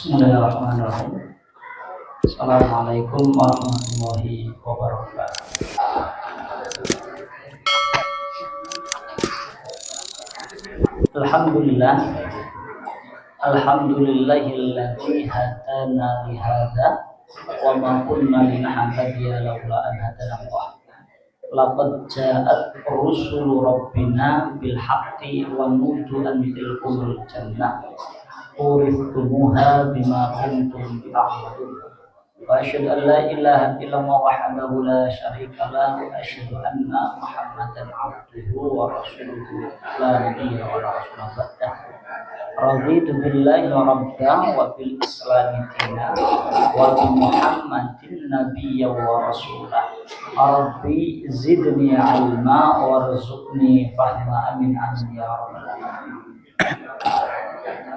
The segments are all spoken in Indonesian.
Bismillahirrahmanirrahim. Assalamualaikum warahmatullahi wabarakatuh. Alhamdulillah. Alhamdulillahilladzi hadana li hadza wa ma kunna linahtadiya laula an hadana Allah. Laqad ja'at rusulu rabbina bil haqqi wa nudu an tilkumul jannah uristumuha bima kuntum ta'malun. Wa asyhadu an la ilaha illallah wahdahu la syarika lahu wa asyhadu anna Muhammadan abduhu wa rasuluhu la nabiyya wa la rasula ba'dah. Raditu billahi rabban wa bil islami dina wa bi Muhammadin nabiyya wa rasulah. Rabbi zidni ilma warzuqni fahma amin amin ya rabbal alamin.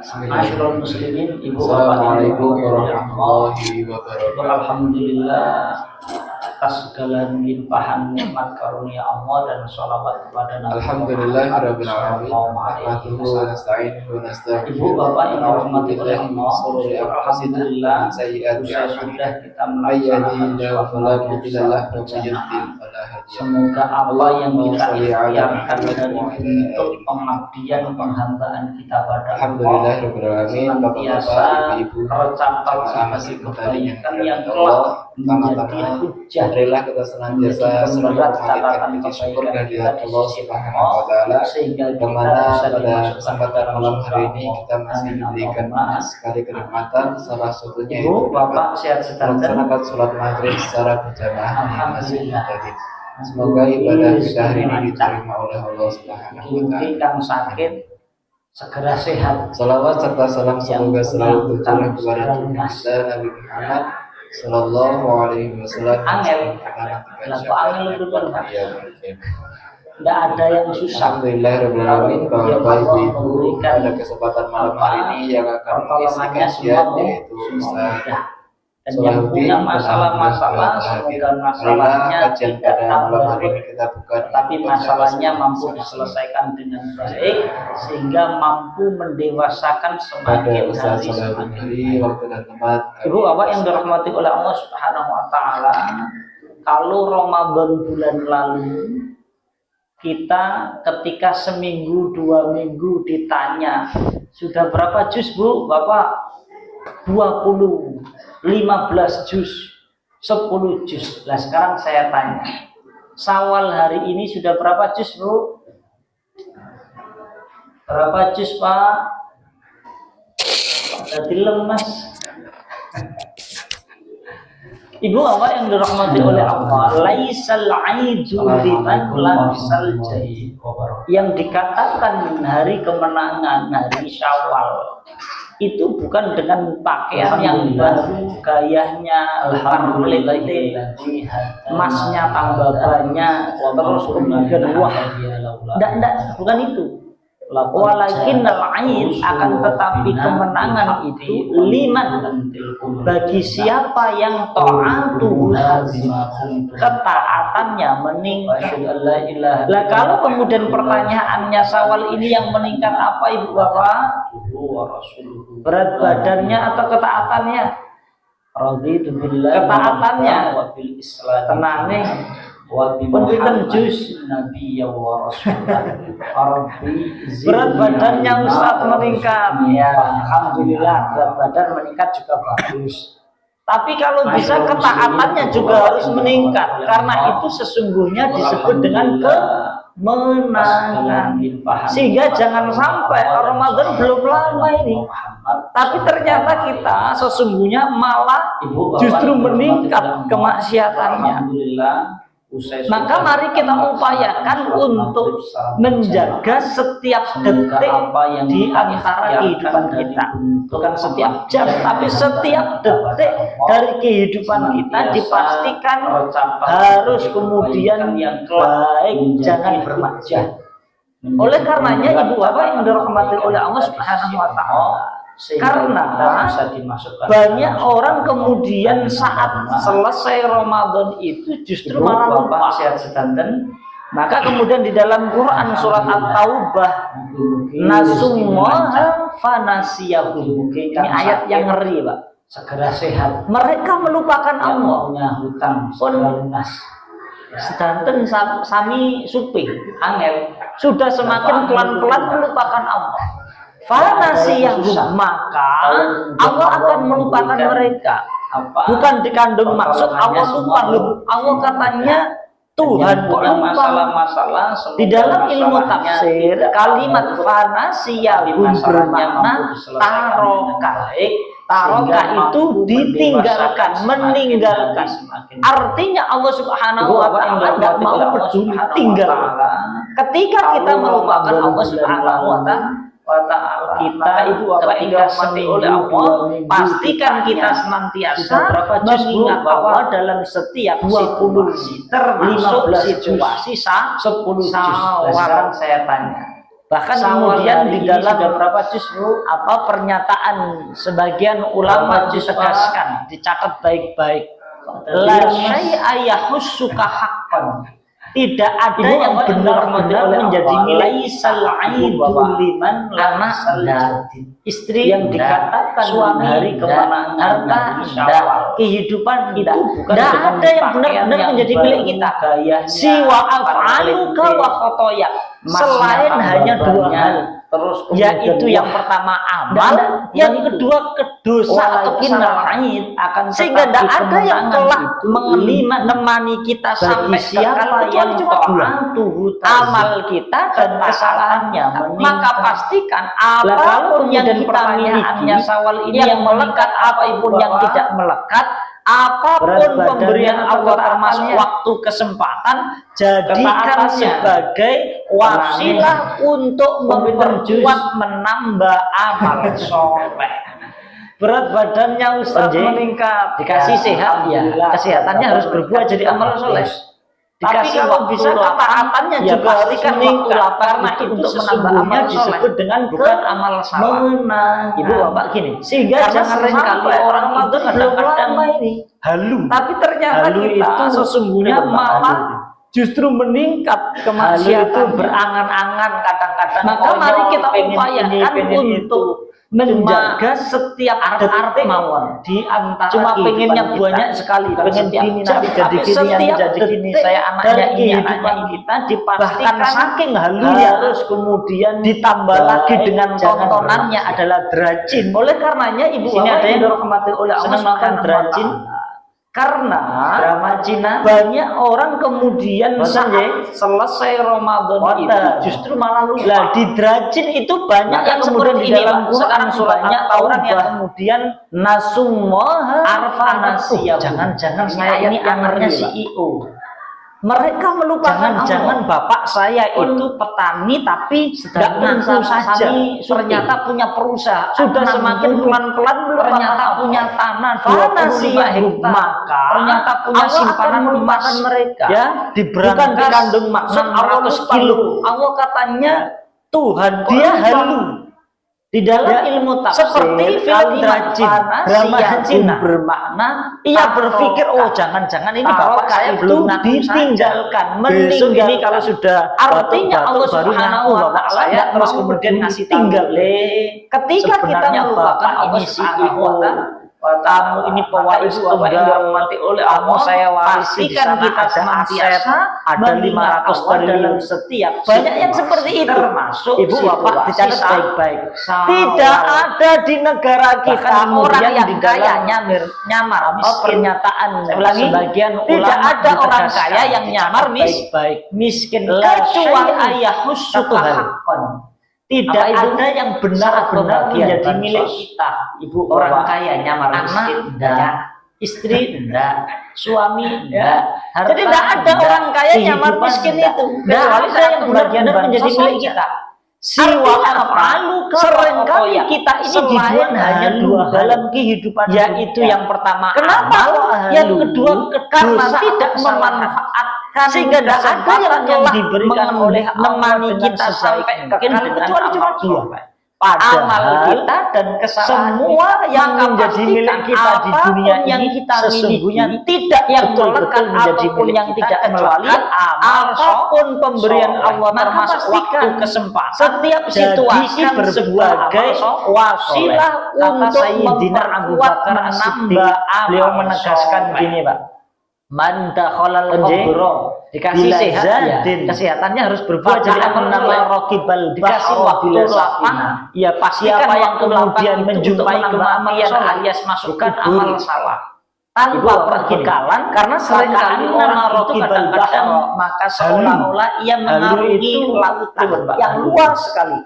Masyarul muslimin, ibu bapak, Assalamualaikum warahmatullahi wabarakatuh. Alhamdulillah atas segala limpahan nikmat karunia Allah dan sholawat kepada Nabi Alhamdulillah rabbil alamin. Nahmaduhu wa nasta'inuhu wa nastaghfiruh. Ibu bapak yang dirahmati oleh Allah, Alhamdulillah sudah kita melaksanakan semoga apa yang kita ikhtiarkan dari bentuk pengabdian penghambaan kita pada Allah senantiasa tercatat sebagai kebaikan yang telah menjadi hujah. Marilah kita senantiasa selalu memanjatkan puji syukur kehadirat Allah Subhanahu wa taala, sehingga kemana pada kesempatan malam hari ini kita masih diberikan sekali kenikmatan, salah satunya Ibu bapak sehat sedang melaksanakan sholat maghrib secara berjamaah di Masjid Mujahid. Semoga ibadah kita hari ini diterima oleh Allah Subhanahu wa taala. Yang sakit segera sehat. Salawat serta salam semoga selalu tercurah kepada Tuhan kita Nabi Muhammad Sallallahu Alaihi Wasallam. Angel, lalu angel itu kan tidak ada yang susah. Alhamdulillahirobbilalamin. Bapak Ibu pada kesempatan malam hari ini yang akan mengisi kajian yaitu Ustaz dan yang punya masalah-masalah semoga masalahnya kajian tidak pada malam hari tambah, ini kita buka, tapi masalahnya mampu diselesaikan dengan baik sehingga mampu mendewasakan semakin hari semakin. Waktu dan tempat. Ibu bapak yang dirahmati oleh Allah Subhanahu wa taala, kalau Ramadan bulan lalu kita ketika seminggu 2 minggu ditanya sudah berapa juz Bu? Bapak 20, 15 juz, 10 juz. Nah sekarang saya tanya, Syawal hari ini sudah berapa juz Bu? Berapa juz Pak? Jadi lemas. Ibu bapak yang dirahmati oleh Allah, laisal aidu liman labisal jahil. Yang dikatakan hari kemenangan, hari Syawal itu bukan dengan pakaian yang baru, gayanya alhamdulillah, emasnya tambah banyak, terus kemudian wah, enggak, bukan itu. Walakin al-aid, akan tetapi kemenangan itu liman, bagi siapa yang ta'atuhu, ketaatannya meningkat. Lah kalau kemudian pertanyaannya Syawal ini yang meningkat apa Ibu Bapak? Berat badannya atau ketaatannya? Ketaatannya. Tenang nih. Penting juz Nabi ya wa Rasulullah. Berat badannya Ustaz meningkat. Ya, alhamdulillah berat badan meningkat juga bagus. Tapi kalau bisa ketaatannya juga harus meningkat, karena itu sesungguhnya disebut dengan kemenangan. Sehingga jangan sampai Ramadan belum lama ini, tapi ternyata kita sesungguhnya malah justru meningkat kemaksiatannya. Maka mari kita upayakan untuk menjaga setiap detik di antara kehidupan kita. Bukan setiap jam, tapi setiap detik dari kehidupan kita dipastikan harus kemudian baik, jangan bermaksiat. Oleh karenanya Ibu Bapak yang dirahmati oleh Allah Subhanahu wa taala, karena banyak orang kemudian saat selesai Ramadan itu justru malah lupa. Maka kemudian di dalam Quran surat At-Taubah, nasummaha fanasiyahum. Ini ayat yang ngeri, Pak. Segera sehat. Mereka melupakan Yang Allah. punya hutang segera lunas. Sedanten sami supi Angel sudah semakin pelan-pelan melupakan Allah. Fanasiyahum, maka Allah akan melupakan mereka. apa? Bukan dikandung maksud Allah lupa loh. Allah katanya Tuhan punya lupa. masalah-masalah Di dalam ilmu tafsir kalimat fanasiyahum bermakna taroka. Taroka itu ditinggalkan, meninggalkan. Artinya Allah Subhanahu wa taala enggak mau peduli tinggal. Ketika kita melupakan Allah Subhanahu wa taala, kita itu apa yang dirahmati oleh Allah, pastikan kita senantiasa mengingat Allah dalam setiap situasi, termasuk situasi 10 Sekarang syawal. saya tanya, Bahkan Syawal kemudian hari di ini dalam sudah berapa juz, apa pernyataan sebagian ulama Berapa juz, ditegaskan, dicatat baik-baik. La syai'a yahussuka haqqan. Tidak ada yang benar-benar menjadi milik laisal liman anak dan istri yang dikatakan suami hari kemenangan harta hari indah, Syawal. kehidupan Itu bukan tidak dengan ada yang benar-benar pakaian yang menjadi baru, milik kita. gayanya, Siwa af'aluka wa khotoyak. Selain hanya dua hal, terus yaitu yang pertama amal, yang kedua kedosa atau lain. Sehingga tidak ada yang telah menemani kita sampai siapa yang cuma dua, amal kita dan kesalahannya. Maka pastikan apapun yang kita miliki, yang melekat apapun yang tidak melekat, apapun pemberian Allah termasuk waktu kesempatan, jadikan sebagai wasilah untuk memperkuat menambah amal soleh. Berat badannya Ustaz meningkat, dikasih sehat ya, kesehatannya harus berbuah jadi amal soleh. Tapi kalau bisa ketaatannya juga harus meningkat, karena itu untuk menambah amal disebut dengan bukan amal salah. Ibu bapak gini, sehingga jangan sampai orang itu belum lama ini halu, tapi ternyata kita sesungguhnya malah justru meningkat kemaksiatan itu berangan-angan kadang-kadang. Maka mari kita upayakan untuk menjaga setiap detik mawon di antara cuma pengennya banyak sekali, pengen gini nanti jadi gini, jadi gini, saya anaknya ini, anaknya kita dipastikan saking halunya, terus kemudian ditambah lagi dengan tontonannya adalah drajin. Oleh karenanya ibu ini ada yang dirahmati oleh Allah senang drajin. Karena drama Cina banyak orang kemudian selesai Ramadan itu justru malah lupa. Di drajin itu banyak yang kemudian di dalam Quran banyak orang yang kemudian nasumah arfanasiyah. Jangan-jangan saya ini anaknya CEO. Mereka melupakan jangan bapak saya itu petani tapi tidak mampu saja. Ternyata punya perusahaan. Sudah semakin pelan-pelan ternyata punya tanah 25 hektar. Ternyata punya simpanan melupakan mereka. Ya, bukan dikandung maksud Allah kilo. Allah katanya Tuhan dia halu. Di dalam ilmu tafsir seperti film drama Cina bermakna ia berpikir jangan-jangan ini bapak saya belum ditinggalkan meninggal ini kalau sudah artinya Allah Subhanahu wa taala terus kemudian ngasih tinggal ketika kita melupakan Allah Subhanahu wa tamu ini pewais tunggal dirahmati oleh Allah, saya pastikan kita senantiasa ada 500 dalam setiap banyak yang seperti itu, termasuk ibu bapak dicatat baik-baik. Tidak ada di negara kita orang yang kaya nyamar pernyataan sebagian ulama, tidak ada orang kaya yang nyamar miskin kecuali ayah khusyuk hakon. Tidak ada yang benar-benar menjadi milik kita. Ibu orang kaya nyamar miskin, enggak. Istri enggak, suami enggak. Jadi tidak ada orang kaya nyamar miskin itu. Tidak ada yang benar-benar menjadi milik kita. Siwa afalu seringkali kita ini dibuat hanya dua dalam kehidupan, yaitu yang pertama kenapa? Yang kedua karena tidak memanfaatkan sehingga tidak ada yang telah diberikan oleh menemani kita sampai kecuali cuma dua. amal kita dan kesalahan semua yang maka menjadi milik pastikan kita di dunia apapun yang ini kita sesungguhnya miliki, tidak yang betul-betul melekat menjadi apapun milik yang kita tidak kecuali melekat amal apapun pemberian soleh. Allah Maka termasuk pastikan waktu kesempatan setiap situasi jadikan berbagai wasilah kata untuk Sayyidina Abu memperkuat Bakar menambah As-Siddiq. beliau menegaskan soleh. gini Pak, man dakhalal Oke. qabra Dikasih bila sehat ya, zadin kesehatannya harus berbuah Faqad jadi amal nama soleh. raqibal Dikasih bahra waktu bila lapang, safina. ya pastikan Siapa yang waktu lapang kemudian itu menjumpai untuk menambah amal kematian soleh, alias masukkan bukan amal amal salah. tanpa Ibu apa perbekalan, karena seringkali maka orang nama itu raqibal kadang-kadang bahra, maka seolah-olah ia Halu mengarungi itu lautan Pak, yang luas sekali.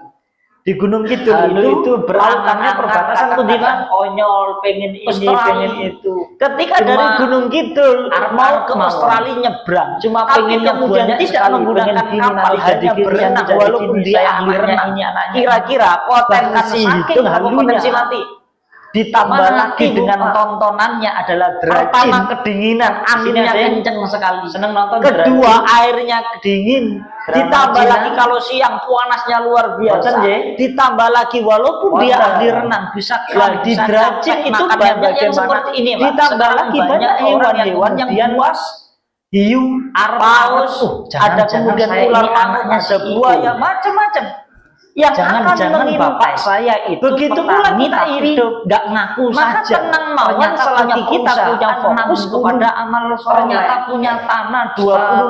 di Gunung Kidul Halu itu lautannya perbatasan tuh di mana? konyol, pengen ini, Australia. pengen itu. Ketika Ketika dari Gunung Kidul mau ke Australia nyebrang, cuma tapi pengennya kemudian banyak tidak sekali, menggunakan pengen gini, kapal, nanti jadi hanya gini, berenang nanti jadi walaupun gini, dia saya ahli anaknya renang. ini anaknya. Kira-kira potensi Bahkan hitung saking halunya potensi mati. ditambah Mati, lagi Bu, dengan Pak. tontonannya adalah derajin, Pertama, kedinginan, Anginnya anginnya kenceng. kenceng sekali. Seneng nonton Kedua, Dracin. Airnya dingin. Drama Ditambah Cina. lagi kalau siang panasnya luar biasa. Boten, ye. Ditambah lagi walaupun dia Boten. ahli renang bisa Lah, di bisa Dracin capek, itu makannya banyak yang bagaimana. seperti ini, Pak. Ditambah Sekarang lagi banyak banyak orang hewan-hewan yang yang buas, hiu, paus, ada kemudian saya ular ini laut, anaknya ada si buaya, Iko. macam-macam. Yang Jangan-jangan akan bapak mengintai. saya itu Begitu pula petani, kita tapi hidup nggak ngaku maka saja. tenang mawon Ternyata selagi punya kita punya perusahaan fokus 60, kepada amal soleh. ternyata punya tanah 25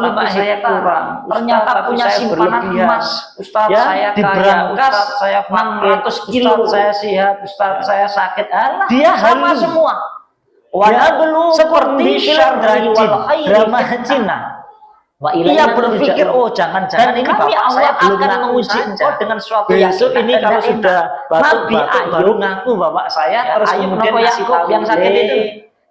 Ustaz, saya hektar, kurang. ternyata Ustaz, punya saya simpanan berlebihan. emas, Ustaz, ya, saya di kaya, berangkas Ustaz, saya fakir, 600 kilo, Ustaz, saya sehat, Ustaz, saya sakit. Alah, Dia sama halu. semua. Ya, Seperti film Dracin, drama Cina. Wa Ia ilaina berpikir, turja'un. oh jangan-jangan Dan ini kami bapak saya Allah belum akan ngaku menguji saja. engkau dengan suatu yang Besok ini tidak kalau enak. sudah Nabi batuk-batuk Ayub baru ngaku bapak saya, Ya, terus Ayub kemudian Nopo ngasih Yakub tahu, yang sakit itu.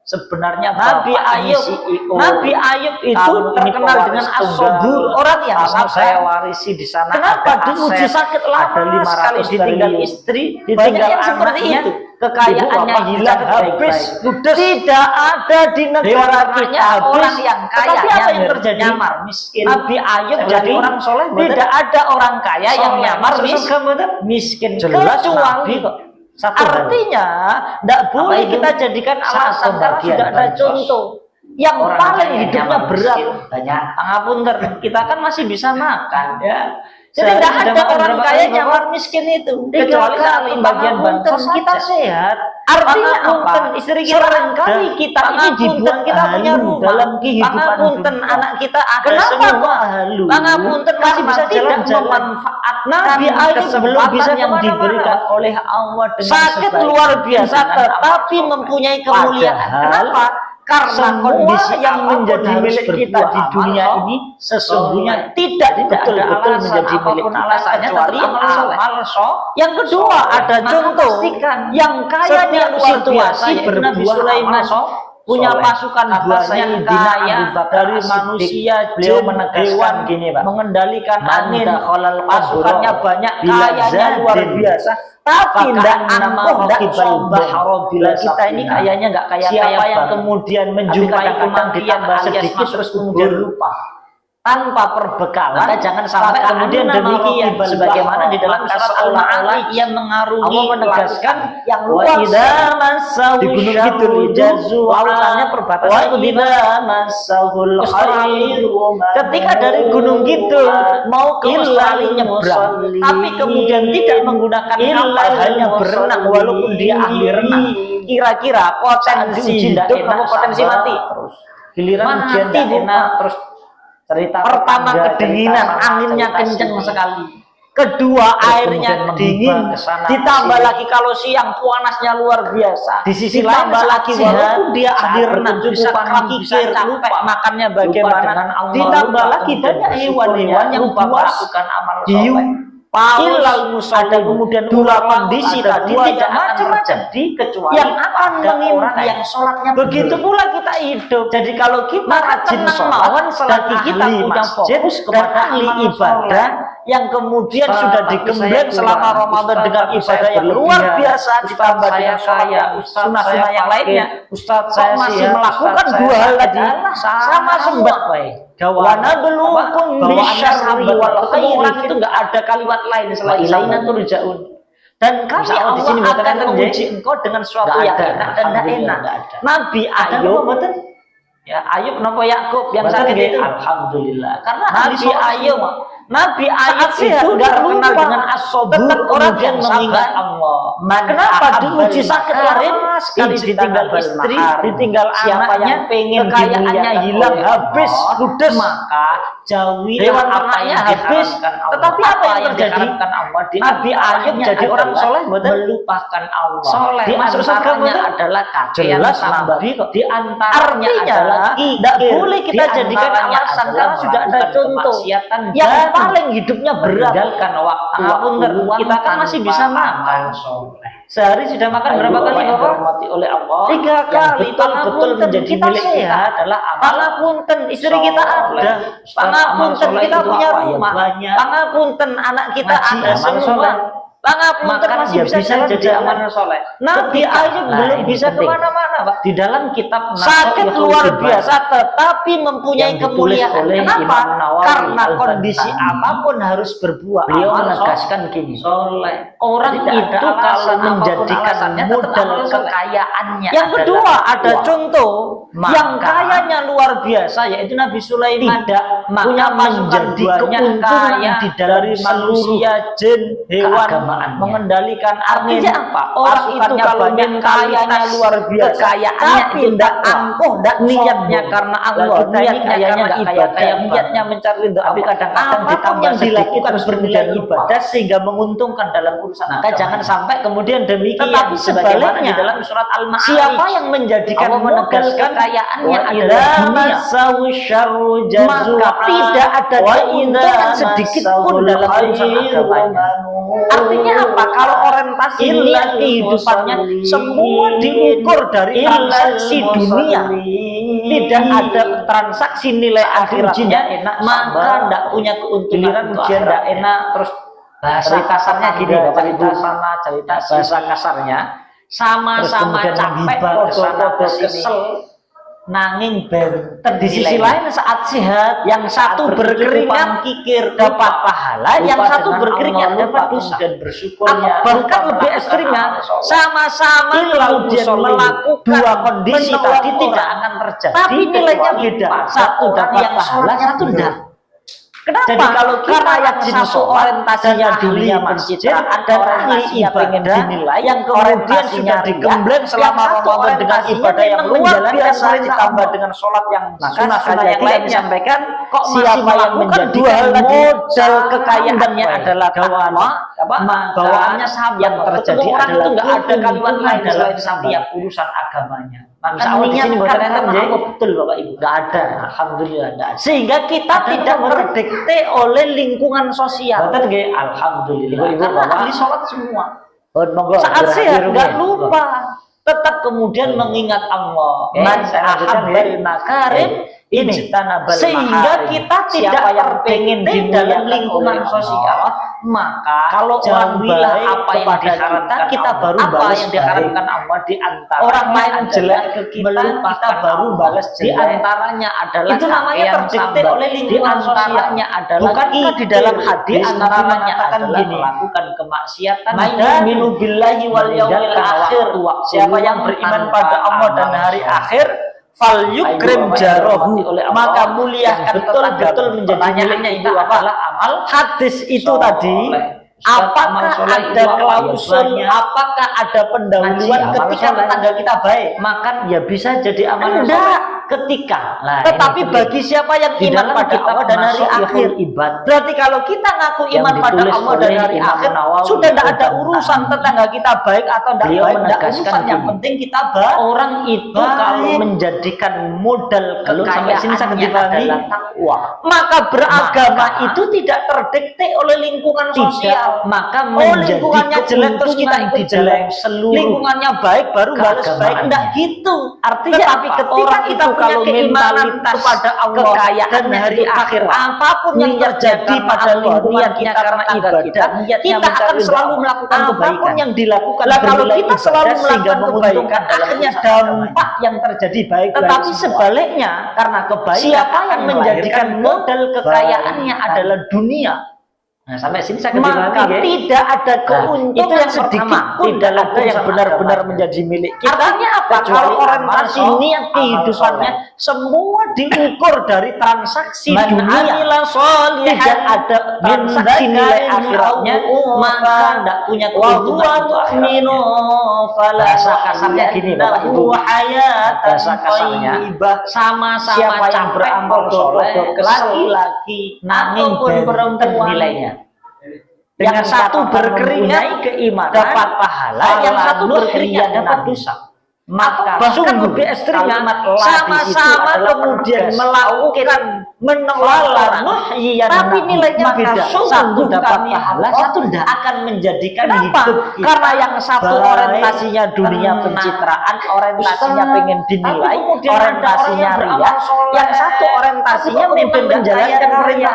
sebenarnya Nabi bapak ini Ayub, CEO. Nabi Ayub itu Kamu ini terkenal pewaris dengan tunggal. as-sabur, orang yang Kamu sabar. saya warisi di sana. Kenapa ada diuji aset, sakit ada lama 500 sekali ditinggal triliun. istri, Ditinggal banyak yang seperti anaknya, itu. Kekayaannya Ibu, hilang bapak habis, baik-baik. ludes. Tidak ada di negara Hewan kita ternaknya habis. orang yang kaya, Tetapi apa yang nyamar, terjadi? nyamar, Miskin. Nabi Ayub Jadi jadi orang soleh, tidak ada orang kaya yang Soleh. nyamar Masuk surga, betul? miskin. Jelas Kecuali Nabi kok. satu hal. Artinya tidak boleh itu? kita jadikan Saat alasan karena pembagian sudah ada bansos. contoh yang Orang paling kaya hidupnya nyamar berat. miskin, banyak. Pangapunten, kita kan masih bisa makan ya. Sehari Jadi tidak sudah ada makan orang berapa kaya kali, Bapak? nyamar miskin itu. Tiga Kecuali saat kali, pembagian pangapunten bansos kita saja. sehat. Artinya Pangapunten, apa? istri kita Seringkali ada. kita ini Pangapunten, dibuat kita punya halu rumah dalam kehidupan Pangapunten, dunia. anak kita ada Kenapa semua kok halu. Pangapunten masih Karena bisa tidak jalan-jalan. memanfaatkan Nabi Ayub kesempatan belum bisa yang kemana-mana. diberikan oleh Allah dengan Sakit sebaik luar biasa, dengan tetapi amal. mempunyai kemuliaan. Padahal Kenapa? Karena semua kondisi yang apapun menjadi harus milik kita berbuah di amal dunia soleh. ini sesungguhnya tidak betul-betul ada alasan menjadi milik apapun kita alasannya kecuali tetap amal soleh. amal soleh. Yang kedua ada Maka contoh pastikan yang kayanya setiap luar biasa situasi yaitu Nabi berbuah Sulaiman amal punya soleh. pasukan Kata banyak Sayyidina kaya Abu Bakar dari As-Siddiq, manusia, beliau jin, menegaskan hewan, gini, Pak. mengendalikan Man angin, dakhalal pasukannya qabra banyak, bila kayanya luar zadin. biasa. Tapi tidak Faka'annama angkuh, tidak raqibal sombong. bahra bila Kita ini safina. kayaknya nggak kaya-kaya Siapa yang banget. kemudian Tapi menjumpai kadang-kadang kematian ditambah alias sedikit masuk terus kemudian kubur lupa. tanpa perbekalan, Maka jangan sampai Faka'annama kemudian demikian raqibal sebagaimana bahra. di dalam Maka surat seolah-olah Al-Ma'arij yang mengarungi Allah menegaskan yang wa luas idza massahu di Gunung syarru Kidul itu jazua lautannya perbatasan wa itu di idza massahul Australia. khairu Ketika dari Gunung Kidul mau ke Australia nyebrang, tapi kemudian tidak menggunakan kapal, hanya berenang walaupun dia ahli renang. Kira-kira potensi tidak hidup enak, atau potensi sabar mati? terus. Giliran Mati, ujian tidak Bu, enak, Pak. terus cerita Pertama tetangga, kedinginan, cerita sana, anginnya cerita kenceng sini. sekali. Kedua, Terus airnya kemudian dingin. menghibah ke sana, Ditambah sini. lagi kalau siang panasnya luar biasa. Di sisi Ditambah lain, lagi saat walaupun dia saat ahli renang bisa berkecukupan, bisa kikir, capek, lupa makannya lupa bagaimana. dengan Allah, Ditambah lupa lagi kemudian banyak bersyukurnya, hewan-hewan yang lupa buas, melakukan amal hiu, soleh. paus, Ilal musallin. ada kemudian Dua ular kondisi ada tadi buaya, tidak akan macam-macam terjadi kecuali yang akan pada orang mengintai yang sholatnya begitu benar. pula kita hidup. Jadi kalau kita Maka rajin tenang sholat mawon dan selagi kita ahli punya masjid fokus dan kepada ahli amal ibadah soleh, yang kemudian Ustaz, sudah tapi digembleng saya selama kurang. Ramadan Ustaz, dengan tapi ibadah saya yang luar berlebihan. biasa Ustaz, ditambah saya dengan sholat kaya. yang Ustaz, sunnah-sunnah saya yang fakir. lainnya. Ustaz, Kok saya masih sihat. melakukan Ustaz, dua saya hal sakit. tadi sama sembah Wa nabluukum bawaannya bisyarri sahabat wal ketemu khairi. orang itu nggak ada kalimat lain Wa selain ilaina sabar. turja'un. Dan kami Insya Allah di sini Allah mboten akan enten, menguji engkau dengan sesuatu Nggak yang ada. enak dan tidak Alhamdulillah, enak. nggak ada. Nabi Ada Ayub, apa mboten? ya Ayub napa Yakub yang Mboten sakit gitu. itu? Alhamdulillah. Karena Nabi Nabi Ayub, Nabi Ayub sehat, itu nggak terkenal lupa. dengan as-sabur, Tetap orang kemudian yang mengingat sabar. Allah. Man Kenapa ahabbal diuji sakit makarim, lama sekali, ditinggal ijtanabal istri, mahar. ditinggal Siapa anaknya, yang pengen kekayaannya dimuliakan hilang oleh habis, Allah, ludes, maka jauhilah hewan apa ternaknya yang habis. diharamkan Allah. Tetapi apa yang terjadi? diharamkan Allah di Nabi Ayub antaranya jadi orang adalah soleh, betul? melupakan Allah. Soleh, Di masuk surga, antaranya betul? adalah kakek yang Jelas sabar. Nabi kok. Di antaranya Artinya, adalah tidak kikir. boleh kita Di jadikan antaranya alasan, adalah karena sudah ada melakukan contoh kemaksiatan yang dan paling hidupnya berat. meninggalkan waktu Ngapunten, kita kan masih bisa makan. soleh. Sehari sudah makan berapa kali yang Bapak? dirahmati oleh Allah 3 yang kali. betul-betul Pangapunten, menjadi kita milik kita sehat. adalah amal Pangapunten, istri kita soleh. ada. Ustaz, Pangapunten, amal kita soleh punya itu apa? Ya, rumah. banyak. Pangapunten, anak kita Ngaji, ada amal semua. soleh. Pangapunten, Maka masih ya bisa bisa jadi jalan-jalan. amal soleh. Nabi Ketika- Ayub Nah, belum ini bisa penting. kemana-mana Pak. Di dalam kitab Sakit Nasoihul luar Ibad biasa, tetapi mempunyai yang ditulis kemuliaan. oleh Kenapa? Imam Nawawi Karena Al-Bantani. kondisi apapun harus berbuah. Beliau amal menegaskan gini, soleh. Orang tidak itu ada alasan kalau apapun menjadikan alasannya, tetap modal amal soleh. kekayaannya. Yang adalah kedua ada uang. contoh Maka yang kayanya luar biasa, yaitu Nabi Sulaiman tidak punya pasukan menjadi banyak keuntungan kaya di dalam dari seluruh manusia, jin, hewan, keagamaannya. mengendalikan angin. Artinya apa? Orang itu Pasukannya kalau banyak, kayanya kualitas luar biasa, kekayaannya tapi itu tidak dakwah. angkuh, tidak niatnya Sombong. karena Lah, Allah, kita ini niatnya kayaknya karena nggak ibadah, kaya-kaya niatnya mencari ridho Tapi Allah. kadang-kadang Apapun ditambah yang sedikit dilakukan terus bernilai kemudian ibadah sehingga menguntungkan dalam urusan Maka agama. jangan sampai kemudian demikian. Tetapi Sebagaimana sebaliknya, di dalam surat Al-Ma'arij, siapa yang menjadikan Allah modal menegaskan kekayaannya wa adalah idza dunia, massahu syarru maka jazua, tidak ada wa keuntungan idza sedikit pun massahul dalam urusan khairu agamanya. manun. Artinya apa? Kalau orientasi Illal niat kehidupannya musallin, semua diukur dari illal transaksi dunia, musallin. tidak ada transaksi nilai akhiratnya, ujiannya enak, maka sabar. tidak punya keuntungan. Giliran Untuk ujian tidak akhiratnya. enak, terus Bahasa cerita kasarnya gini, tetangga, Bapak cerita Ibu. sana, cerita Bahasa kasarnya sama-sama kemudian capek, menghibah kesana, podo-podo kesini. kesel, nanging benten. Di sisi Nilainya. lain saat sehat, yang satu berkeringat kikir dapat pahala, yang satu berkeringat dapat dosa. dan bersyukurnya. Bahkan lebih ekstrimnya, sama-sama kemudian melakukan dua kondisi menolong tadi orang. tidak akan terjadi. Tapi nilainya kecuali beda. pada Satu orang dapat yang pahala, sholat satu belum. tidak. Kenapa? Jadi kalau kita Karena yang rajin satu sholat orientasinya dan dunia ahli masjid pencitraan dan ahli orientasinya pengen ibadah, dinilai, yang kemudian orientasinya sudah riak, digembleng selama yang satu Ramadan dengan orientasinya ibadah yang memang luar menjalankan biasa perintah ditambah Allah. dengan sholat yang Maka sunnah sekali yang lagi kami lainnya. sampaikan, Kok masih siapa yang melakukan menjadikan dua hal tadi, modal kekayaannya sampai adalah takwa, bawaannya sama, yang terjadi ketemu orang adalah itu nggak ada kalimat keuntungan lain dalam selain setiap sabar. urusan agamanya. Maka Maka di sini niatkan buatan karena enten, Allah betul Bapak Ibu. Nggak ada, alhamdulillah nggak ada. Sehingga kita Ada tidak apa, Bapak? terdikte oleh lingkungan sosial. Boten nggih, alhamdulillah. Ibu-ibu Karena bapak ahli sholat semua. Monggo. Saat berhati sehat rumit. nggak lupa, tetap kemudian mengingat Allah. Oke, saya lanjutkan, ahabbal ya. makarim ini, Ijtanabal sehingga maharim. kita tidak Siapa yang pengen terpengen dalam dimuliakan lingkungan oleh sosial, Allah, maka kalau orang jauhilah baik apa yang kepada diharamkan kita Allah. baru apa balas yang diharamkan baik. Allah di antara Orang lain jelek ke kita, melupakan kita baru Allah. balas Di jelek. antaranya adalah Itu namanya pakaian terdikte sambat. oleh Di lingkungan sosial. antaranya adalah Bukankah di dalam hadis di antaranya mengatakan adalah gini, melakukan kemaksiatan Man dan yu'minu billahi wal yawmil meninggalkan akhir. waktu-waktu Siapa yang beriman tanpa pada Allah dan amal hari soleh. akhir, fal yukrim jarohu, maka muliakan betul-betul menjadi pertanyaannya milik itu itu apa? adalah amal Hadis itu soleh. tadi, Ustaz, apakah amal soleh ada itu apa? klausul, Ya, apakah ada pendahuluan Ngaji, amal ketika soleh. tetangga kita baik? maka ya bisa jadi amal soleh. Enggak, ketika. Nah, Tetapi ini bagi siapa yang di iman dalam pada kitab Allah dan hari Nasoihul akhir, Ibad berarti kalau kita ngaku yang iman pada ditulis Allah dan oleh hari Imam akhir, Nawawi sudah tidak ada Al-Bantani. urusan tetangga kita baik atau tidak Beliau baik, tidak menegaskan urusan. Yang gini, penting kita baik. orang itu Baik. kalau menjadikan modal Lalu sampai sini saya kekayaannya dipahami. adalah takwa, Maka beragama Maka itu tidak terdikte oleh lingkungan sosial. tidak, maka Oh, menjadi lingkungannya jelek terus kita keuntungan ikut di dalam jelek. seluruh Lingkungannya baik baru balas baik. keagamaannya. Enggak gitu. Artinya Tetapi apa? ketika Orang kita itu punya kalau keimanan mentalitas kepada Allah kekayaannya dan hari itu akhir, takwa, apapun yang niatnya terjadi karena pada Allah, lingkungan niatnya kita, karena tetangga ibadah, kita, niatnya kita mencari akan ridha selalu Allah. melakukan Apapun kebaikan. yang dilakukan Lah kalau bernilai kita ibadah selalu sehingga melakukan menguntungkan kebaikan, dalam akhirnya urusan dampak yang terjadi baik. Tetapi sebaliknya, karena kebaikan siapa yang akan menjadikan melahirkan modal kekayaannya kebaikan. adalah dunia, Nah, sampai sini saya maka tidak ada keuntungan itu yang sedikit pertama, pun dalam yang benar-benar menjadi milik kita. Artinya apa? Kalau orientasi amal niat kehidupannya semua diukur dari transaksi dunia, tidak ada transaksi nilai akhiratnya, maka tidak punya keuntungan. Bahasa kasarnya gini Bapak Ibu, bahasa kasarnya sama-sama yang beramal soleh, laki-laki namun perempuan nilainya. Yang satu berkeringat keimanan dapat pahala, yang satu berkeringat dapat dosa. Maka bahkan lebih ekstrimnya sama-sama kemudian melakukan menolak tapi nilainya beda. Satu dapat pahala, satu tidak akan menjadikan hidup kita. Karena yang satu orientasinya dunia pencitraan, orientasinya pengen dinilai, orientasinya ria. Yang satu orientasinya pengen menjalankan ria.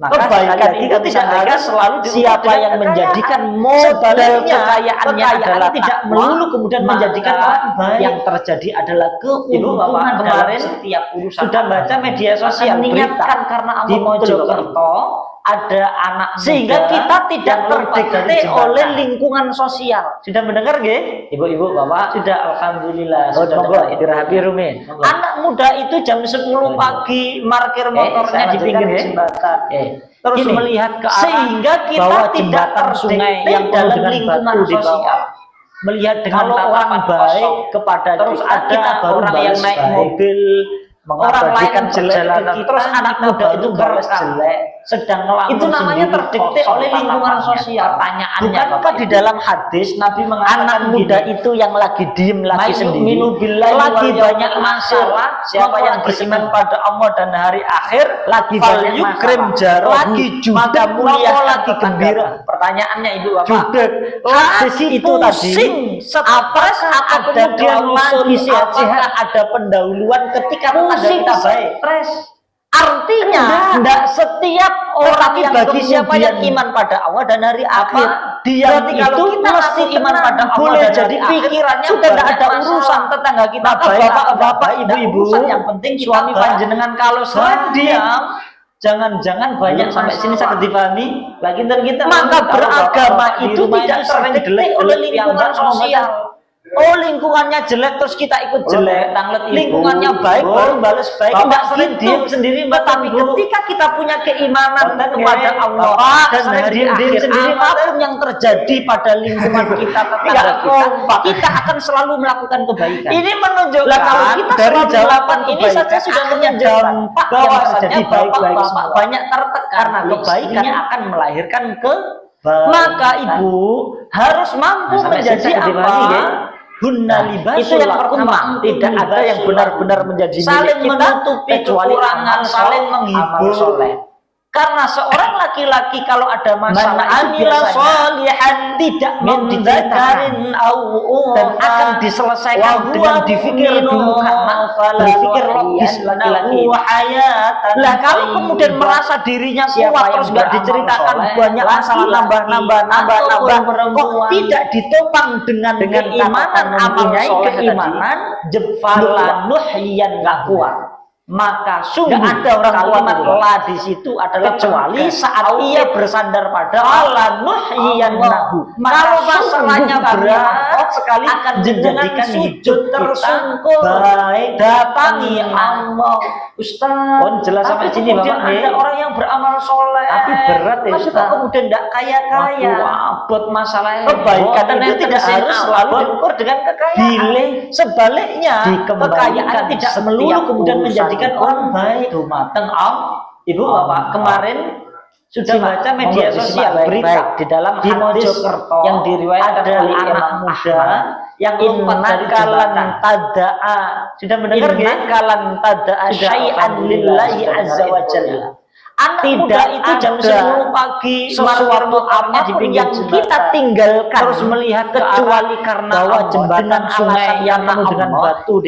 Maka kebaikan itu tidak ada selalu siapa yang menjadikan modal kekayaannya adalah tidak melulu kemudian menjadikan orang baik. Yang terjadi adalah keuntungan kemarin setiap urusan. Sudah baca media sosial niatkan karena di Mojokerto ada anak sehingga kita tidak terdikte oleh lingkungan sosial. Sudah mendengar nggih? Ibu-ibu, Bapak? Sudah, alhamdulillah. Sudah Rumin. Anak muda itu jam 10 pagi parkir motornya di pinggir jembatan. Terus melihat ke arah sehingga kita tidak sungai yang dalam dengan lingkungan sosial. Melihat dengan orang baik kepada terus ada orang yang naik mobil orang lain jelek terus anak muda itu jelek sedang ngelamun itu namanya terdikte oleh lingkungan sosial. Pertanyaannya, bukankah di dalam hadis Nabi mengatakan anak muda itu yang lagi diem lagi sendiri, lagi banyak masalah, siapa yang beriman pada Allah dan hari akhir, lagi banyak masalah, lagi judak, mulia, lagi gembira. Pertanyaannya Ibu Bapak, judak, hadis itu tadi apakah ada klausul apakah ada pendahuluan ketika kita baik? Artinya tidak setiap orang yang bagi siapa yang iman pada Allah dan hari akhir, dia itu mesti iman pada Allah dan jadi pikirannya sudah tidak ada urusan tetangga kita baik, bapak, ibu-ibu, yang penting suami panjenengan kalau sering diam. Jangan-jangan banyak sampai sini saya dipahami. Lagi dan kita maka beragama itu tidak terdikte oleh lingkungan sosial. Oh, lingkungannya jelek terus kita ikut jelek. Lingkungannya baik baru balas baik. Tidak sering diam sendiri, tapi ketika kita punya keimanan kepada Allah dan hari akhir, apapun yang terjadi pada lingkungan kita, tetangga kita akan selalu melakukan kebaikan. Ini menunjukkan kalau kita dari jawaban ini saja sudah menunjukkan bahwasanya bapak-bapak banyak tertekan karena kebaikan akan melahirkan maka ibu harus mampu menjadi apa? Hunna libasul itu yang pertama, tidak ada yang benar-benar menjadi saling milik kita menutupi kekurangan, saling menghibur. Karena seorang laki-laki kalau ada masalah itu biasanya tidak mau diceritakan dan akan diselesaikan dengan dipikir dulu karena berpikir logis laki-laki. Lah kalau kemudian merasa dirinya kuat terus nggak diceritakan banyak masalah nambah kok tidak ditopang dengan keimanan, keimanan jebala nuhyian nggak kuat. Maka sungguh ada orang kalimat la di situ adalah kecuali saat ia bersandar pada Allah nuhyiyannahu. Kalau masalahnya berat sekali akan menjadikan sujud tersungkur baik datangi Allah. Ustaz, jelas sampai sini Bapak. Ada orang yang beramal soleh tapi berat ya Ustaz. Kemudian tidak kaya-kaya. Buat masalahnya kebaikan itu tidak harus selalu diukur dengan kekayaan. Sebaliknya kekayaan tidak melulu kemudian menjadi orang baik. Mateng Ibu Bapak kemarin sudah baca media sosial berita di dalam di Mojokerto yang diriwayatkan oleh anak muda yang lompat dari jembatan. Sudah mendengar kalan tada'a syai'an lillahi azza wa jalla. Anak muda itu jam 10 pagi sesuatu apapun yang kita tinggalkan terus melihat kecuali karena bahwa jembatan sungai yang penuh dengan batu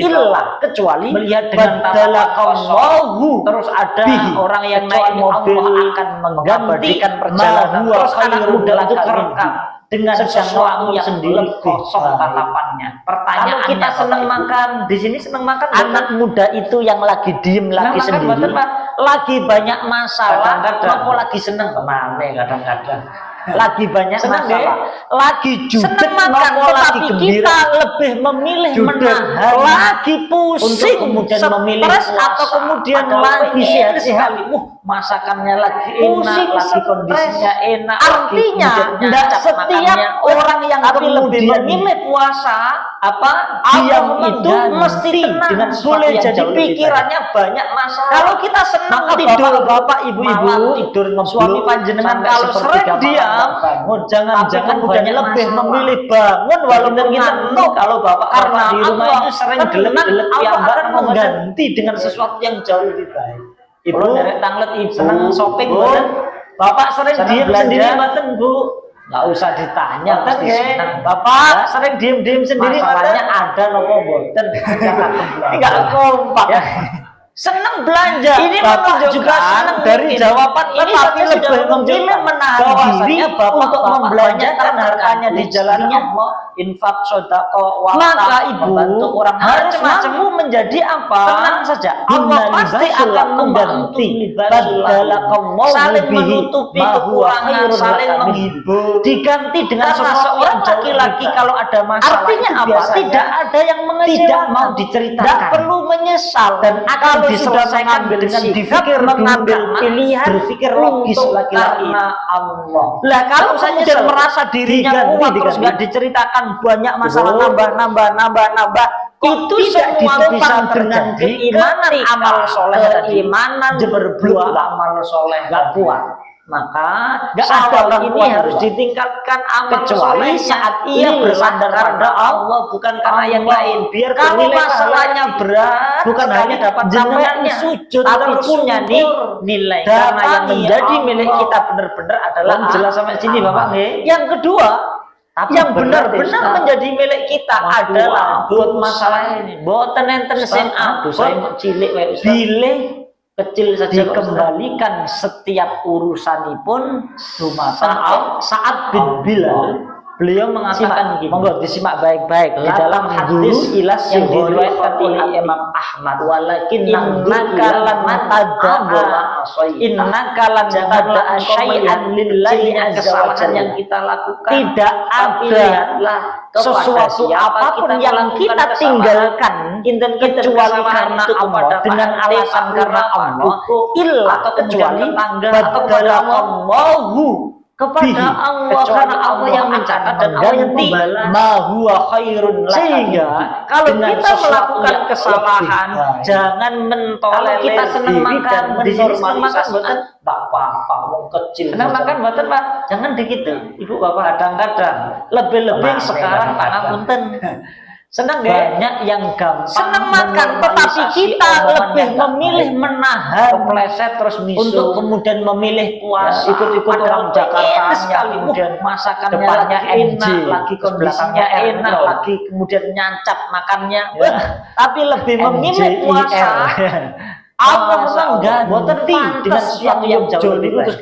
kecuali melihat dengan badalakallahu terus ada orang yang naik mobil akan menggantikan perjalanan terus anak muda itu kerekam dengan sesuatu yang sendiri kosong tatapannya. Pertanyaannya, kalau kita senang Bapak Ibu, makan, di sini senang makan, anak muda itu yang lagi diem lagi makan, sendiri, betul, Pak. lagi banyak masalah, Kadang-kadang. apa lagi seneng kemana kadang-kadang. lagi banyak Senang masalah, lagi judet, senang makan, nopo lagi tetapi gembira, kita lebih memilih judet, menahan, lagi pusing, untuk kemudian memilih stres, puasa, atau kemudian padahal lagi pengen sehat-sehat, sekali. masakannya lagi enak, Pusing, lagi stres. kondisinya enak, Artinya lagi kemudian tidak nyacap setiap makannya, orang yang tapi kemudian lebih memilih puasa apa diam Allah itu mengganti mesti tenang. dengan sesuatu Boleh yang jadi jauh lebih pikirannya baik. banyak masalah. Kalau kita senang Maka tidur, bapak-bapak, ibu-ibu, malam tidur suami panjenengan sampai kalau sepertiga sering malam diam, bangun, jangan-jangan tapi kemudian banyak lebih masalah. memilih bangun walaupun kita ngantuk. kalau bapak Karena di rumah Allah itu sering tenang, gelap-gelap Allah yang akan mengganti dengan sesuatu yang jauh lebih baik. Ibu dari tanglet ibu senang shopping, Bu. mboten? Bapak sering Senang diem belanja? sendiri mboten, Bu? Nggak usah ditanya, Mboten, pasti nggih. senang. Bapak Ya. sering diem-diem sendiri, Masalahnya ada nopo mboten? Nggak kompak. Ya. Senang belanja. Ini Bapak menunjukkan juga senang dari mungkin. jawaban Ini ini, saja tapi sudah lebih memilih menunjukkan menahan bahwasanya diri Bapak untuk membelanjakan banyak hartanya di jalan fungsinya. Allah, infak, sedekah, Maka wakaf, ibu membantu orang harus macam-macam mampu menjadi apa? tenang saja. Allah Inna pasti libasul akan lakum mengganti. wa antum libasul lahum. Saling menutupi kekurangan, saling menghibur. Diganti dengan Karena sesuatu seorang yang jauh laki-laki lebih kalau ada masalah artinya itu apa? biasanya Tidak ada yang mengecewakan, tidak mau diceritakan. tidak perlu menyesal, Dan akan kalau sudah diselesaikan mengambil dengan sikap, dipikir mengambil dulu, pilihan berpikir logis untuk laki-laki. karena Allah. Lah kalau Kalau kemudian nyesel, merasa dirinya diganti, kuat terus diganti. nggak diceritakan banyak masalah, Betul. nambah, Itu tidak semua ditopang bisa dengan terjadi keimanan ketika amal soleh tadi. keimanan berbuah berbuah amal soleh nggak kuat. Maka Nggak ada sawal orang ini kuat harus berbuah. ditingkatkan amal Kecuali solehnya. saat Ia ia bersandar bersandar pada Allah bukan karena yang Allah. lain. Biar Kalau bernilai masalahnya pahala. berat, bukan sekali hanya dapat jenengan sampeannya, sujud, tapi terus punya syukur. nilai. Datangi Karena yang menjadi Allah. milik kita benar-benar adalah Belum jelas sampai sini, Bapak, nggih? Yang kedua, Tapi yang benar, benar-benar Ustaz. menjadi milik kita Waduh, adalah buat masalah ini. boten enten sing Aduh, saya mau cilik wae, Ustaz. bilih kecil saja Ustaz. dikembalikan setiap urusanipun Saat- saat bin Bilal beliau mengatakan Simak, gini, monggo disimak baik-baik di La dalam tangduru hadis ilas yang sihori diriwayatkan oleh fatil Imam Ahmad. walakin Innaka lan innaka lan janganlah tada'a engkau syai'an lillahi kecilnya azza wa kesalahan jalla. yang kita lakukan, Tidak tapi ada lihatlah kepada sesuatu siapa apapun kita yang melakukan kita kesalahan. tinggalkan Inten kecuali kesalahan karena itu Allah, kepada dengan Pak RT, alasan Pak karena Lurah, Pak Allah, Duko, illa atau kecuali tetangga atau kepada badala Allah kepada bihi, Allah, kecuali karena Allah yang akan mencatat dan Allah yang mengganti membalas. ma huwa khairun laka Sehingga bihi. kalau Dengan kita sesuatu melakukan yang kesalahan, lebih baik. jangan mentolerir Kalau kita senang diri makan, dan di sini senang makan, menormalisasi. boten? Tak apa-apa, wong kecil. Senang makan mboten, Pak? Jangan begitu, Ibu Bapak. Kadang-kadang Lebih-lebih Kemarin, sekarang Pak kadang-kadang. Ngapunten. Senang nggih? Banyak yang gampang Senang makan, tetapi menormalisasi kita omongan lebih yang tak memilih baik. menahan kepleset terus misu untuk kemudian memilih puasa. ikut-ikut Padahal orang Jakarta enak sekali. kemudian masakannya Depannya lagi enak, MJ, lagi terus kondisinya belakangnya enak, R. lagi kemudian nyancap makannya. Ya. Tapi lebih memilih MJIR. puasa. Allah Masa mengganti boten dengan pantes sesuatu yang jauh lebih baik. terus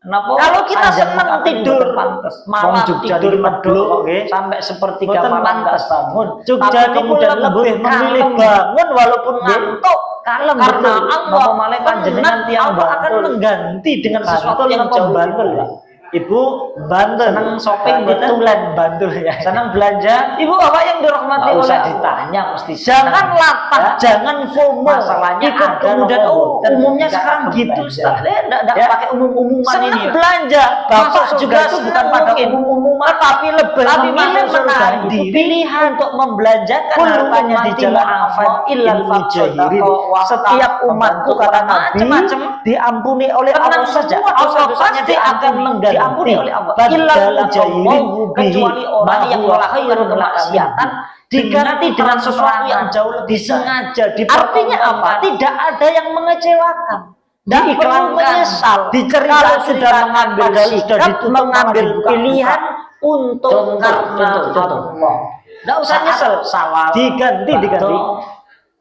kenapa? Kalau kita Anjang senang makan tidur boten pantes. malam Wong Jogja tidur di medok medok, nggih. sampai sepertiga Boten malam nggak pantes. bangun. Jogja Tapi di kemudian lembut, lebih memilih kalem. bangun walaupun Nggih. ngantuk. Kalem, Karena betul. Allah Napa malih panjenengan tiang Allah akan Bantul. mengganti dengan sesuatu Bantul yang napa jauh Bantul, lebih Pak? baik. Ibu Bantul Senang shopping, itu betul? Tulen Bantul ya. Senang belanja. Ibu Bapak yang dirahmati Nggak oleh usah Allah. ditanya, mesti Jangan senang. latah, Ya. jangan FOMO. Masalahnya Ikut ada kemudian nomor dan umumnya tidak sekarang akan gitu, belanja. Ustaz. Enggak Ya. pakai umum-umuman Senang ini. belanja. Bapak Masuk juga surga itu itu bukan pada mungkin. umum-umuman, tapi lebih Tapi memilih masuk surga menahan itu diri pilihan untuk membelanjakan Kullu hartanya di ummati jalan mu'afan Allah illal ilal mujahirin. mujahirin. Setiap umatku kata Nabi macam-macam diampuni oleh tenang Allah saja. semua Allah dosa-dosanya pasti akan diampuni diampuni oleh Allah. Illal Badala mujahirin, qawmuhu bihi kecuali orang yang ma huwa melakukan khairun kemaksiatan diganti dengan sesuatu yang jauh lebih disengaja, Artinya apa? Tidak ada yang mengecewakan. Tidak perlu Diiklankan, menyesal. diceritakan, Kalau sudah mengambil padahal sikap, sudah ditutup, mengambil malah dibuka-buka. pilihan untuk Contoh, karena contoh. Allah. Tidak usah Saat nyesel. sawal, Diganti. bakso,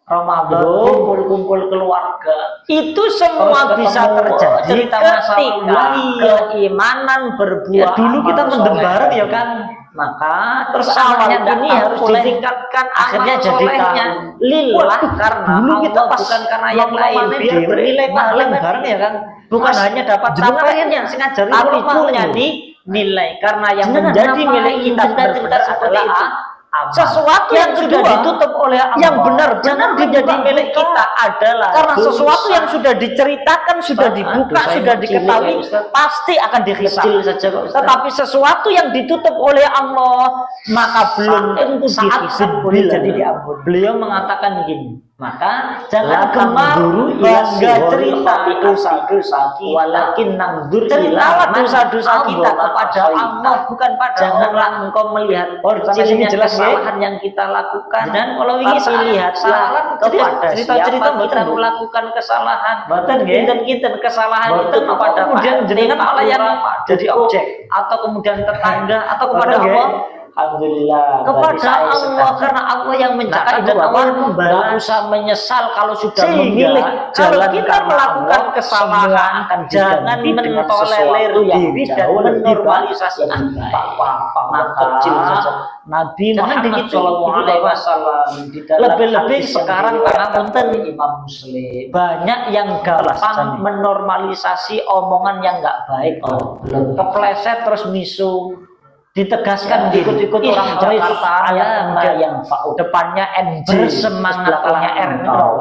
Ramadan, Belum. kumpul-kumpul keluarga. Itu semua Terus bisa ketemu terjadi cerita masa ketika lalu. keimanan berbuah. Ya, dulu kita amal mendem soleh. bareng ya kan. Maka Terus kesalahannya awalnya ini tahu harus boleh. ditingkatkan, Akhirnya amal jadi solehnya tahu. lillah, Waduh, karena dulu kita Allah, pas bukan karena yang lain, ngomongnya biar dewe, bernilai pahala bareng bareng ya kan. bukan Mas, hanya dapat jenengan capaiannya, ngajari tapi ulama punya loh. nilai, karena yang Jenengan menjadi ngapain milik kita cerita-cerita benar-benar seperti adalah itu? amal. Sesuatu yang yang sudah kedua, ditutup oleh Allah, yang benar-benar jangan menjadi milik dibuka. kita adalah Karena dosa. sesuatu yang sudah diceritakan, sudah dibuka, dosa sudah yang diketahui, kecil, ya, Ustaz. pasti akan dihisab. Kecil saja kok, Ustaz. Tetapi sesuatu yang ditutup oleh Allah, maka belum tentu dihisab boleh jadi diampuni. Beliau mengatakan gini, maka Jangan gemar bangga cerita dosa-dosa kita. walakin nangdur Ceritalah ila dosa-dosa man kita Allah kepada Allah, bukan pada Janganlah orang. engkau melihat Sampai sini kecilnya jelas, ya? kesalahan yang kita lakukan. Dan kalau ingin Tapi lihatlah kesalahan kepada cerita-cerita siapa kita mboten, Bu. melakukan kesalahan. Mboten, nggih. Kinten-kinten kesalahan Mboten, itu kepada kemudian Pak jenengan RT, malah yang Pak jadi Dukuh, objek. atau kemudian tetangga atau kepada Mboten, nggih. Allah. Alhamdulillah. Kepada berarti saya Allah, sekarang. karena Allah yang mencatat Nah, dan itu Allah apa? tidak usah menyesal kalau sudah Sehingga, memilih kalau jalan kita karena melakukan Allah, kesalahan, semua akan jangan diganti dengan mentolerir sesuatu yang diri dan jauh lebih menormalisasi baik. apa-apa Maka kecil saja. Nabi Jangan Muhammad begitu. Shallallahu Alaihi Wasallam di dalam Lebih-lebih hadis yang sekarang diriwayatkan karena punten oleh Imam Muslim, banyak yang gampang Jelas, menormalisasi omongan yang nggak baik. Kepleset terus misu. Ditegaskan ikut-ikut orang Jakarta yang depannya NJ, bersemangatlah R engkau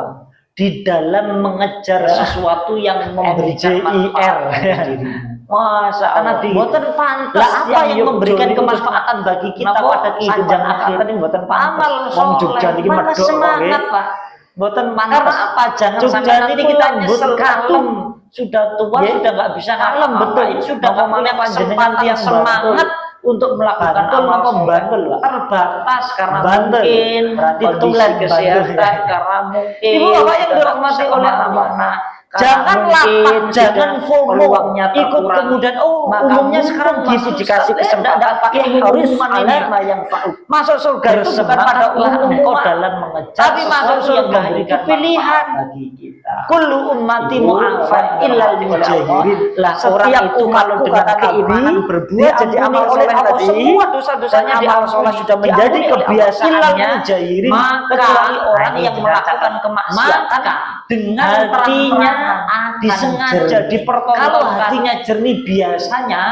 di dalam mengejar sesuatu yang memberikan manfaat bagi dirimu. Masa Karena Allah. boten pantas Lah, apa yang memberikan Jogja kemanfaatan bagi kita Napa pada kehidupan sanjang akhir akan mboten pantes. amal Wong Jogja soleh niki mana medhok kok, semangat nggih. Pak. Boten Karena pantes. apa? Jangan Jogja sampai nanti niku kita lembut nyesel kalem. sudah tua, Nggih. sudah nggak bisa Kalem, kalem, betul. betul. Sudah nggak Ngomongnya punya panjenengan kesempatan tiang semangat untuk melakukan Bantul amal apa soleh. Bantul, Pak? Terbatas karena Bantul. mungkin Berarti kondisi tulen kesehatan, Bantul. karena mungkin Ibu bapak yang kita dirahmati bisa oleh kemana-mana. Allah. Karena Jangan mungkin lapak, jangan tidak FOMO, peluangnya ikut terkurang. kemudian Maka umumnya mumpung sekarang masuk gitu dikasih surga, kesempatan tidak pakai yang harus pengumuman ini. alama yang fa'ud. Masuk surga itu bukan pada Bersemangatlah umum engkau dalam mengejar tapi masuk sesuatu yang surga memberikan itu pilihan. manfaat bagi kita. Kullu ummati Ibu, mu'afan orang illal yang mujahirin. Lah, Setiap orang itu umatku kalau dengan kata Nabi, keimanan berbuat dia jadi diampuni amal oleh soleh Allah, tadi. semua dosa-dosanya Dan amal diampuni, soleh sudah diampuni menjadi oleh Allah. kebiasaannya. Illal mujahirin. Maka Kecuali orang ini yang dikatakan, melakukan kemaksiatan maka dengan hatinya terang-terangan disengaja jernih. dipertontonkan. Kalau hatinya jernih biasanya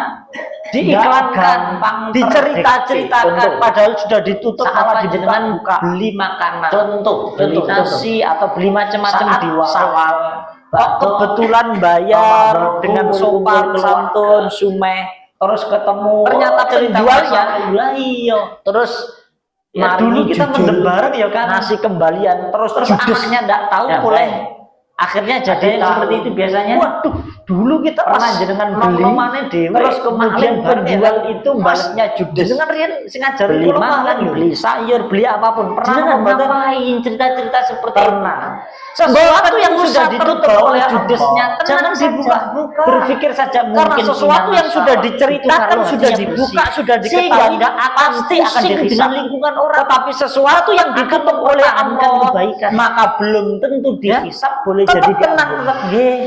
diiklankan, gampang dicerita-ceritakan, terdeteksi. padahal sudah ditutup Saat malah panjenengan dibuka. beli makanan, beli Contoh. nasi atau beli macam-macam Saat di warung. sawal, kok Bakso, kebetulan bayar Ramadan, dengan kumpul-kumpul sopan keluarga. santun, sumeh, terus ketemu ternyata cerita penjualnya masalah. lah iya. Terus Ya, mari dulu kita jujur, mendem bareng ya kan. ngasih kembalian terus Terus judes. anaknya enggak tahu Ya, boleh. kan? Akhirnya Ada jadi yang seperti itu biasanya. Waduh, dulu kita Pernah pas jenengan beli, nongkrongane dhewe, terus kemudian maling bareng penjual ya, itu balasnya judes. Jenengan riyen sing ngajari Beli kula makan, makan, beli sayur, beli apapun. Pernah Jenengan mboten? ngapain cerita-cerita seperti Pernah. itu? Sesuatu yang Usah sudah ditutup terbawa oleh judesnya, Allah, jangan saja. dibuka-buka. Berpikir saja Karena mungkin sesuatu punya yang sudah masalah. diceritakan, Itu kalau sudah hatinya dibuka, bersih. sudah Sehingga diketahui, nggak pasti akan pusing dihisab dengan lingkungan orang. Tetapi sesuatu yang ditutup oleh mempertahankan Allah, kebaikan. maka belum tentu dihisab boleh Tetap jadi tenang, diampuni. tetap nggih.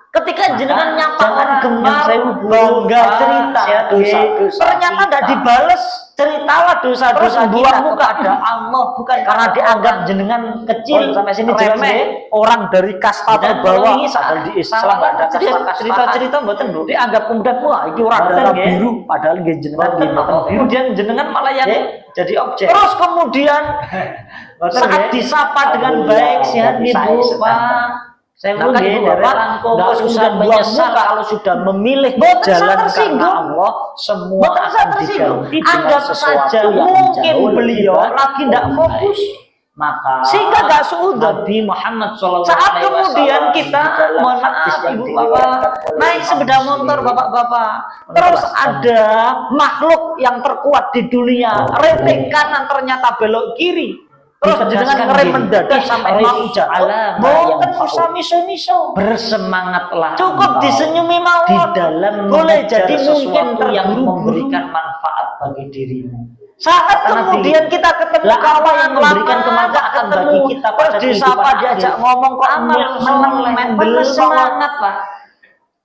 Ketika jenengan nyapa jangan orang gemar, yang saya bangga cerita, dosa-dosa ternyata tidak kita. dibales. Ceritalah dosa-dosa Terus kita buang muka kepada Allah, bukan karena dianggap orang. jenengan kecil. Sampai sini jelas remeh. ya, orang dari kasta Dan terbawah kalau ini padahal di Islam salah nggak ada cerita- kasta cerita-cerita mboten, Bu. dianggap kemudian wah ini orang Mboten, darah nggih. biru padahal nggih jenengan Mboten, nggih mboten biru. kemudian jenengan malah yang Nggih. jadi objek. Terus kemudian Mboten, saat nggih. disapa dengan Alhamdulillah, baik sehat jadi ibu saya sedang. Pak. Saya Nah, kan nggih, Ibu dari Bapak rangkong, nggak terus usah kemudian buang menyesal muka. kalau sudah memilih Mboten jalan usah karena tersinggung. Allah, semua Mboten usah akan tersinggung. diganti dengan Anggap sesuatu saja yang mungkin jauh lebih beliau baik lagi tidak dan fokus. baik. Maka Sehingga nggak suudzon. Nabi Muhammad SAW Saat kemudian kita mohon maaf ibu bapak naik sepeda motor bapak-bapak, terus ada makhluk yang terkuat di dunia renteng kanan ternyata belok kiri, terus dengan ngerem mendadak sampai mau jatuh, boten usah miso-miso, bersemangatlah cukup engkau disenyumi di mawon, dalam boleh mengejar jadi mungkin sesuatu yang terburu-buru. memberikan manfaat bagi dirimu. Saat kemudian kita ketemu kawan yang memberikan kemanfaatan bagi kita, pada disapa diajak ngomong kok meneng mendel semangat Pak.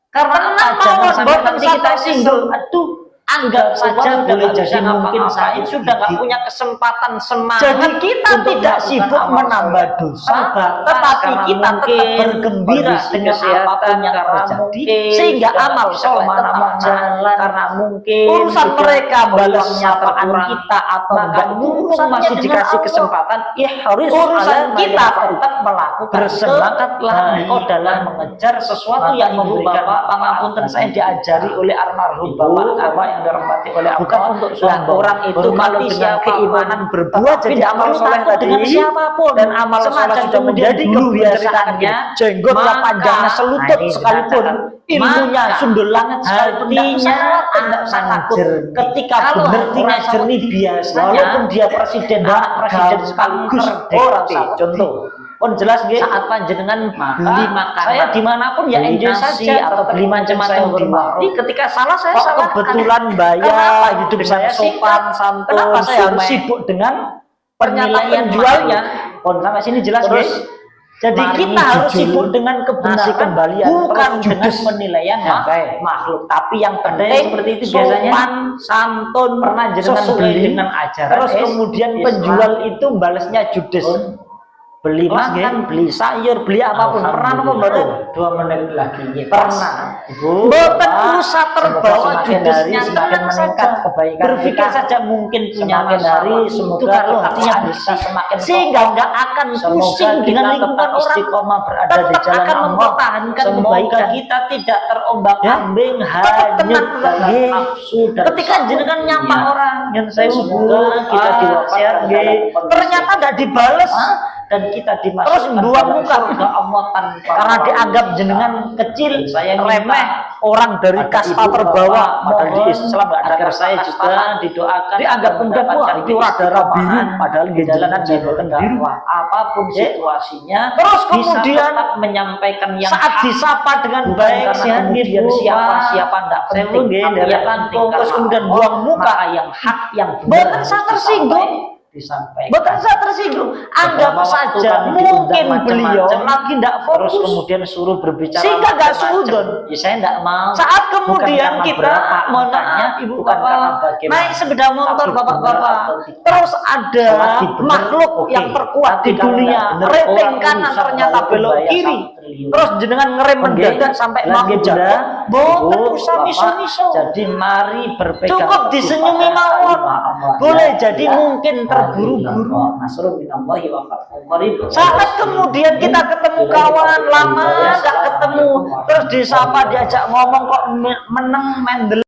Karena jangan sampai nanti kita singgung, aduh, anggap saja boleh jadi mungkin saya sudah nggak punya kesempatan semangat. Jadi kita tidak sibuk menambah dosa, tetapi kita tetap bergembira dengan apapun yang terjadi, sehingga amal soleh tetap jalan. Karena mungkin urusan mereka balas sapaan kita atau enggak, mumpung masih dikasih kesempatan, ya harus urusan kita tetap melakukan. Bersemangatlah engkau dalam mengejar sesuatu yang Ibu memberikan Bapak, pangapunten saya diajari oleh almarhum Bapak yang dirahmati oleh Allah. bukan untuk sombong. Orang itu kalau dengan siapapun, keimanan berbuat tapi jadi amal perlu soleh takut tadi, dengan siapapun. dan amal soleh Semacam sudah menjadi dulu kebiasaannya, jenggotnya maka- panjangnya selutut Nah, ini sekalipun, dikatakan, ilmunya maka sundul langit sekalipun, hatinya tidak usah takut. jernih. Ketika Kalau benar hati tidak orang jernih, biasanya, walaupun dia presiden, anak presiden sekaligus, orang contoh. Pun jelas nggih, saat panjenengan beli makanan, saya dimanapun ya beli enjoy nasi, saja atau beli macam-macam saya di hormati. warung. Ketika salah saya kok salah. kebetulan bayar, Kenapa hidup hidup saya saya sopan singkat? santun, Kenapa saya harus sibuk dengan ternyata penilaian penjualnya? Pun sampai sini jelas Terus, guys. Jadi mari kita harus jujur, sibuk dengan kebenaran, ngasih kembalian, bukan terus dengan judes. penilaian Ya, makhluk. Tapi yang Ada penting yang seperti itu biasanya. sopan, santun, Pernah jenengan sesuai beli dengan ajaran. terus Kemudian Islam. penjual itu balasnya judes. Beli makan, beli sayur, beli apapun. Pernah nopo mboten? 2 menit lagi nyitas. Pernah. Ibu, Mboten Bapak, usah terbawa semoga semakin hari judesnya, semakin tenang meningkat saja. kebaikan Berpikir kita. saja mungkin punya Semakin masalah. hari Itu semoga kalau hatinya ketakwaan bersih, kita semakin sehingga kokoh. nggak akan Semoga pusing dengan kita lingkungan tetap orang, istiqomah berada di tetap jalan akan Allah. mempertahankan Semoga kebaikan kita, tidak terombang-ambing, Tetap hanyut tenang, dalam nggih. nafsu dan Ketika jenengan nyapa orang, yang saya Semoga kita diwafatkan dalam kondisi ternyata nggak dibales, dan kita dimasukkan Terus buang dalam muka. surga Allah tanpa karena malu. dianggap jenengan kecil, Saya minta remeh, orang dari ada kasta ibu terbawah, bapak padahal di mohon Islam nggak ada agar kasta saya kasta. juga didoakan dianggap agar kemudian wah mendapatkan itu darah biru, keistiqomahan padahal di dia dalam jangan jalur biru. dakwah. Apapun Ya. situasinya, Terus bisa kemudian tetap menyampaikan yang saat hak. disapa dengan Bukan baik, karena sehat, kemudian gitu, siapa nggak saya penting, mungkin tapi dari yang langkung, penting terus karena kemudian Allah, buang muka, maka yang hak yang Boten saya tersinggung. disampaikan. Bukan saya tersinggung, anggap Beberapa waktu saja kami mungkin diundang beliau macam-macam, lagi tidak Terus fokus, kemudian suruh berbicara sehingga nggak macam-macam. suudon. Ya saya nggak mau. Saat Bukan kemudian karena kita berapa mohon angkanya, maaf ibu bukan karena bapak bagaimana. naik sepeda motor Tapi benar bapak-bapak, atau tidak. terus ada Selagi benar, makhluk oke. yang terkuat Tapi di kalau dunia, nggak benar, rating orang kanan urusan ternyata walaupun belok bayar kiri, 1 triliun. terus jenengan ngerem Oke. mendadak sampai Lagi, lampu Bunda. jatuh. Boten Ibu, usah Bapak, miso-miso. Jadi mari berpegang Cukup teguh disenyumi pada mawon. kalimah Allah. Boleh La jadi ilaha mungkin terburu-buru. Nasrun minallahi wa fathun qarib. Saat kemudian kita ketemu kawan lama nggak ketemu, terus disapa diajak ngomong kok meneng mendel.